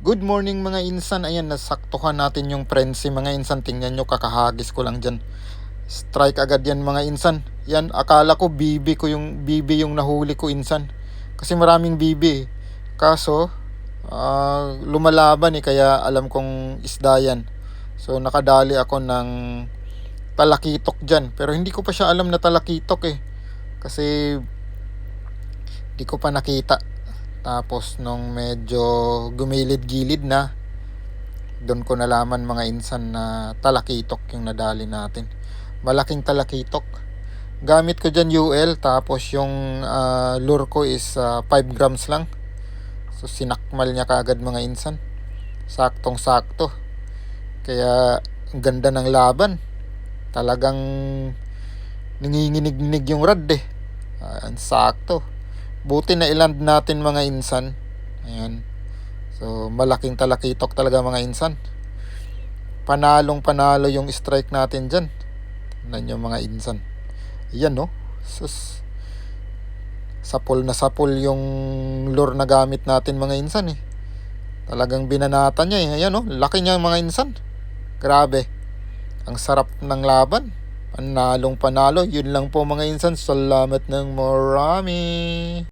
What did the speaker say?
Good morning mga insan. Ayan, nasaktuhan natin yung frenzy mga insan. Tingnan nyo, kakahagis ko lang dyan. Strike agad yan mga insan. Yan, akala ko bibi yung nahuli ko insan. Kasi maraming bibi eh. Kaso, lumalaban eh, kaya alam kong isda yan. So nakadali ako ng talakitok dyan. Pero hindi ko pa siya alam na talakitok eh. Kasi di ko pa nakita. Tapos nung medyo gumilid-gilid na, doon ko nalaman mga insan na talakitok yung nadali natin. Malaking talakitok. Gamit ko dyan UL, tapos yung lure ko is 5 grams lang. So sinakmal niya kaagad mga insan. Saktong sakto. Kaya ang ganda ng laban. Talagang nanginginig-nig yung rad eh. Sakto. Buti na iland natin mga insan. Ayan. So malaking talakitok talaga mga insan. Panalong panalo yung strike natin dyan. Tignan nyo mga insan. Ayan no. Sus. Sapol na sapol yung lure na gamit natin mga insan eh. Talagang binanata niya eh. Ayan no. Laki niya mga insan. Grabe. Ang sarap ng laban. Panalong panalo. Yun lang po mga insan. Salamat ng marami.